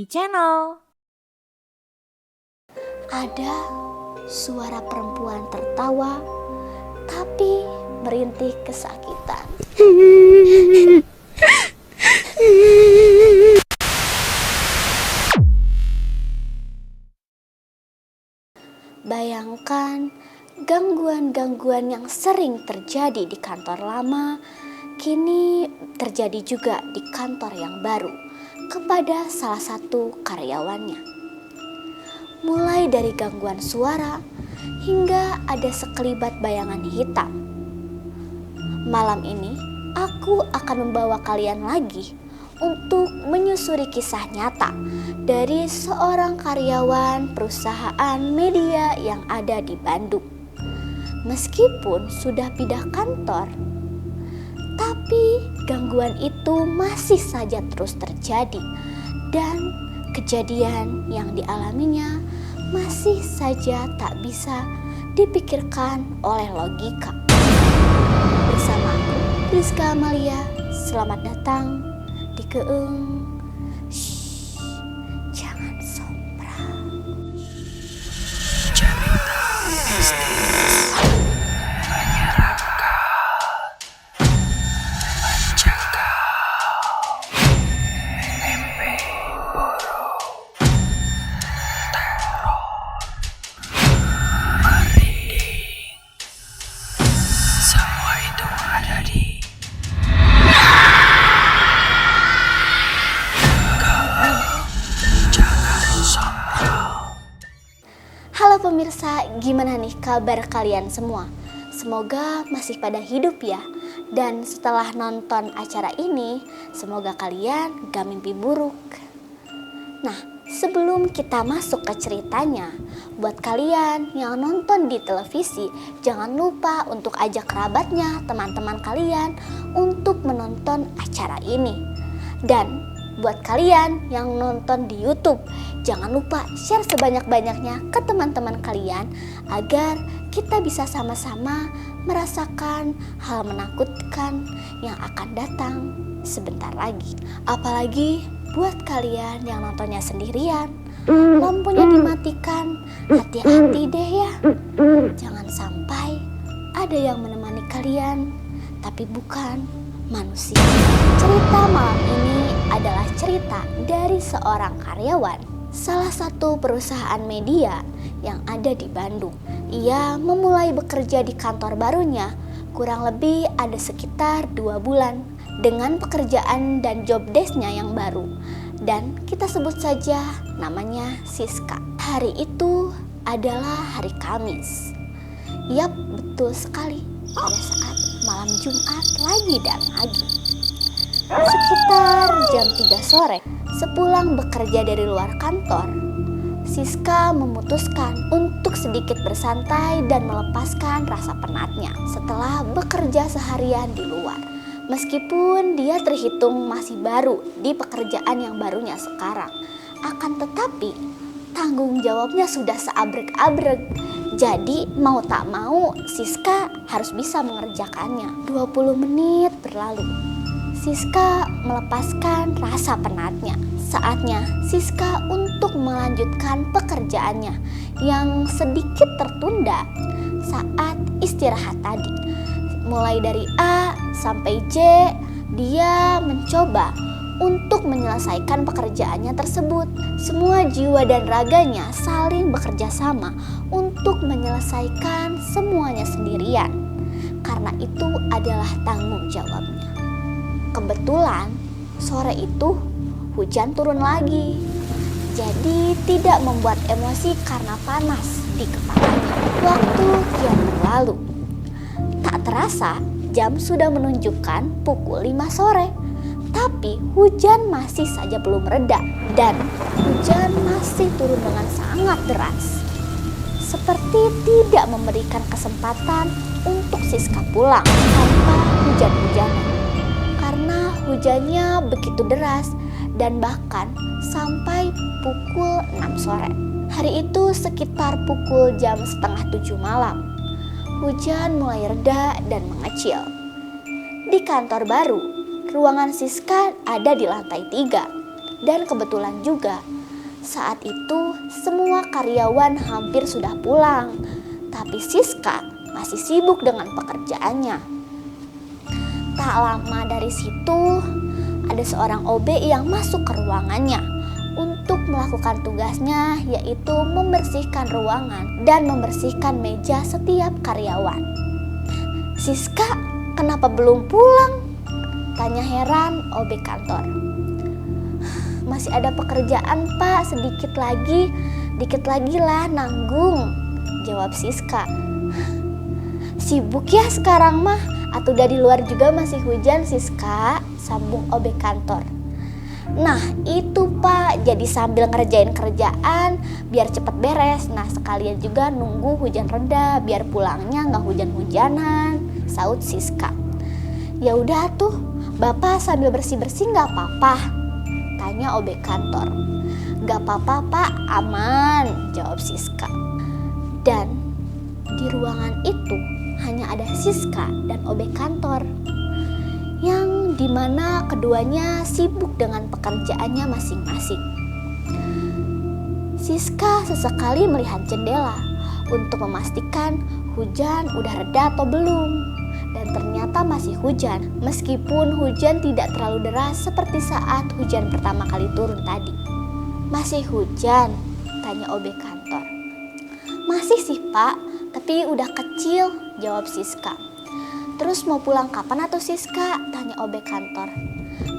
e-channel. Ada suara perempuan tertawa, tapi merintih kesakitan. Bayangkan gangguan-gangguan yang sering terjadi di kantor lama, kini terjadi juga di kantor yang baru kepada salah satu karyawannya. Mulai dari gangguan suara hingga ada sekelibat bayangan hitam. Malam ini aku akan membawa kalian lagi untuk menyusuri kisah nyata dari seorang karyawan perusahaan media yang ada di Bandung. Meskipun sudah pindah kantor, tapi gangguan itu masih saja terus terjadi dan kejadian yang dialaminya masih saja tak bisa dipikirkan oleh logika. Bersama aku, Rizka Amalia, selamat datang di Keung. Shh, jangan sombong. Cerita mistis menyeramkan, mencegah mimpi buruk, teror, merinding. Semua itu ada di Jangan Sombong. Halo pemirsa, gimana nih kabar kalian semua? Semoga masih pada hidup ya. Dan setelah nonton acara ini, semoga kalian gak mimpi buruk. Nah, sebelum kita masuk ke ceritanya, buat kalian yang nonton di televisi, jangan lupa untuk ajak kerabatnya, teman-teman kalian untuk menonton acara ini. Dan buat kalian yang nonton di YouTube, jangan lupa share sebanyak-banyaknya ke teman-teman kalian agar kita bisa sama-sama merasakan hal menakutkan yang akan datang sebentar lagi. Apalagi buat kalian yang nontonnya sendirian, lampunya dimatikan, hati-hati deh ya. Jangan sampai ada yang menemani kalian, tapi bukan manusia. Cerita malam ini adalah cerita dari seorang karyawan salah satu perusahaan media yang ada di Bandung. Ia memulai bekerja di kantor barunya kurang lebih ada sekitar 2 bulan dengan pekerjaan dan job desk-nya yang baru. Dan kita sebut saja namanya Siska. Hari itu adalah hari Kamis. Yap, betul sekali. Pada saat malam Jumat lagi dan lagi. Sekitar jam 3 sore, sepulang bekerja dari luar kantor, Siska memutuskan untuk sedikit bersantai dan melepaskan rasa penatnya setelah bekerja seharian di luar. Meskipun dia terhitung masih baru di pekerjaan yang barunya sekarang, akan tetapi tanggung jawabnya sudah seabrek-abrek. Jadi mau tak mau Siska harus bisa mengerjakannya. 20 menit berlalu. Siska melepaskan rasa penatnya. Saatnya Siska untuk melanjutkan pekerjaannya yang sedikit tertunda saat istirahat tadi. Mulai dari A sampai J, dia mencoba untuk menyelesaikan pekerjaannya tersebut. Semua jiwa dan raganya saling bekerja sama untuk menyelesaikan semuanya sendirian. Karena itu adalah tanggung jawabnya. Kebetulan sore itu hujan turun lagi. Jadi tidak membuat emosi karena panas di kepalanya. Waktu kian berlalu. Tak terasa jam sudah menunjukkan pukul 5 sore. Tapi hujan masih saja belum reda dan hujan masih turun dengan sangat deras. Seperti tidak memberikan kesempatan untuk Siska pulang tanpa hujan-hujanan. Karena hujannya begitu deras dan bahkan sampai pukul 6 sore. Hari itu sekitar pukul jam setengah 7 malam. Hujan mulai reda dan mengecil. Di kantor baru, ruangan Siska ada di lantai 3. Dan kebetulan juga saat itu semua karyawan hampir sudah pulang, tapi Siska masih sibuk dengan pekerjaannya. Tak lama dari situ ada seorang OB yang masuk ke ruangannya untuk melakukan tugasnya, yaitu membersihkan ruangan dan membersihkan meja setiap karyawan. "Siska, kenapa belum pulang?" tanya heran OB kantor. "Masih ada pekerjaan Pak, dikit lagi lah nanggung," jawab Siska. "Sibuk ya sekarang mah, atau dari luar juga masih hujan Siska," sambung OB kantor. "Nah itu Pak, jadi sambil ngerjain kerjaan biar cepet beres. Nah sekalian juga nunggu hujan reda biar pulangnya nggak hujan-hujanan," saut Siska. "Ya udah tuh, Bapak sambil bersih-bersih nggak apa-apa?" tanya OB kantor. "Nggak apa-apa Pak, aman," jawab Siska. Dan di ruangan itu hanya ada Siska dan OB kantor, yang dimana keduanya sibuk dengan pekerjaannya masing-masing. Siska sesekali melihat jendela untuk memastikan hujan udah reda atau belum. Dan ternyata masih hujan, meskipun hujan tidak terlalu deras seperti saat hujan pertama kali turun tadi. "Masih hujan?" tanya OB kantor. "Masih sih Pak, tapi udah kecil," jawab Siska. "Terus mau pulang kapan atau Siska?" tanya OB kantor.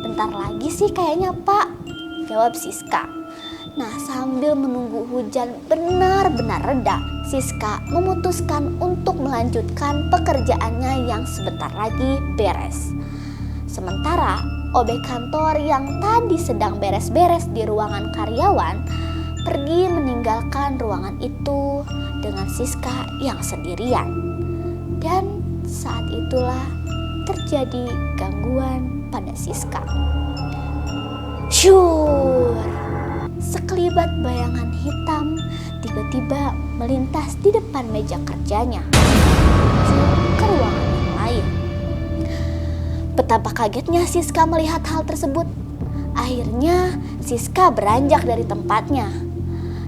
"Bentar lagi sih kayaknya Pak," jawab Siska. Nah sambil menunggu hujan benar-benar reda, Siska memutuskan untuk melanjutkan pekerjaannya yang sebentar lagi beres. Sementara OB kantor yang tadi sedang beres-beres di ruangan karyawan pergi meninggalkan ruangan itu dengan Siska yang sendirian. Dan saat itulah terjadi gangguan pada Siska. Syur! Sekelibat bayangan hitam tiba-tiba melintas di depan meja kerjanya, menuju ke ruangan yang lain. Betapa kagetnya Siska melihat hal tersebut. Akhirnya Siska beranjak dari tempatnya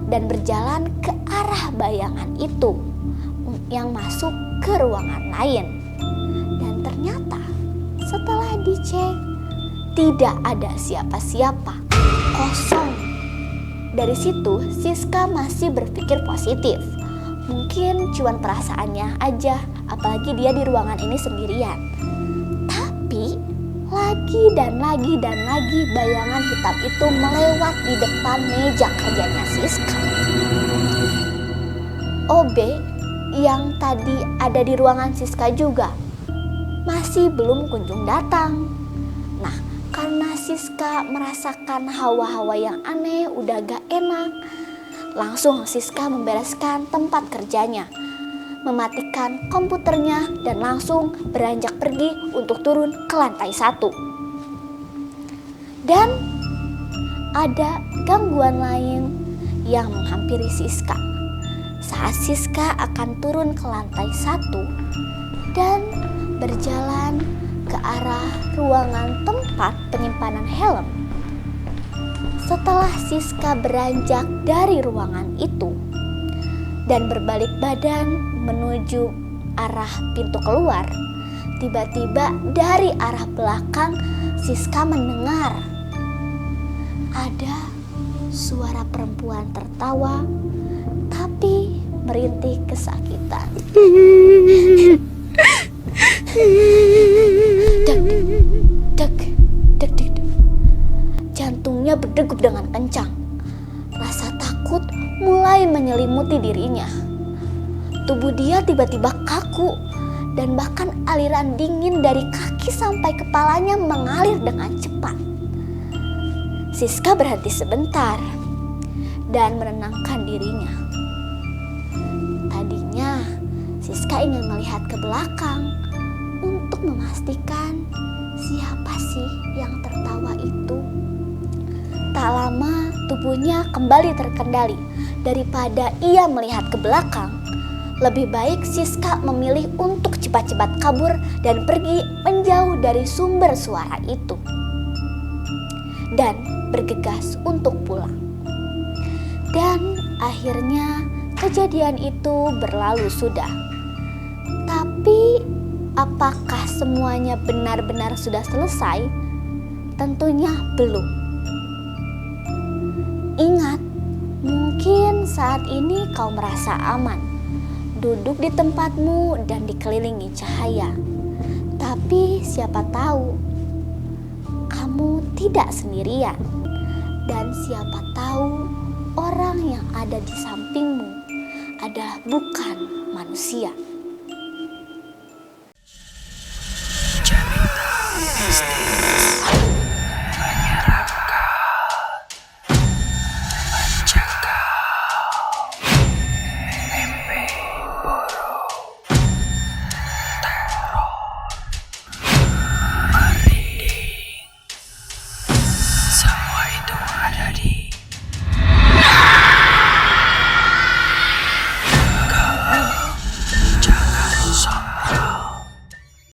dan berjalan ke arah bayangan itu yang masuk ke ruangan lain. Dan ternyata setelah dicek, tidak ada siapa-siapa, kosong. Dari situ Siska masih berpikir positif. Mungkin cuma perasaannya aja, apalagi dia di ruangan ini sendirian. Tapi lagi dan lagi bayangan hitam itu melewat di depan meja kerjanya Siska. OB yang tadi ada di ruangan Siska juga masih belum kunjung datang. Nah, karena Siska merasakan hawa-hawa yang aneh, udah gak enak, langsung Siska membereskan tempat kerjanya, mematikan komputernya, dan langsung beranjak pergi untuk turun ke lantai 1. Dan ada gangguan lain yang menghampiri Siska. Saat Siska akan turun ke lantai 1 dan berjalan ke arah ruangan tempat penyimpanan helm. Setelah Siska beranjak dari ruangan itu dan berbalik badan menuju arah pintu keluar, tiba-tiba dari arah belakang Siska mendengar ada suara perempuan tertawa tapi merintih kesakitan. Deg, deg, deg, deg. Jantungnya berdegup dengan kencang. Rasa takut mulai menyelimuti dirinya. Tubuh dia tiba-tiba kaku dan bahkan aliran dingin dari kaki sampai kepalanya mengalir dengan cepat. Siska berhenti sebentar dan menenangkan dirinya. Tadinya Siska ingin melihat ke belakang untuk memastikan siapa sih yang tertawa itu. Tak lama tubuhnya kembali terkendali. Daripada ia melihat ke belakang, lebih baik Siska memilih untuk cepat-cepat kabur dan pergi menjauh dari sumber suara itu. Dan bergegas untuk pulang. Dan akhirnya kejadian itu berlalu sudah. Tapi apakah semuanya benar-benar sudah selesai? Tentunya belum. Ingat, mungkin saat ini kau merasa aman, duduk di tempatmu dan dikelilingi cahaya. Tapi siapa tahu kamu tidak sendirian, dan siapa tahu orang yang ada di sampingmu adalah bukan manusia.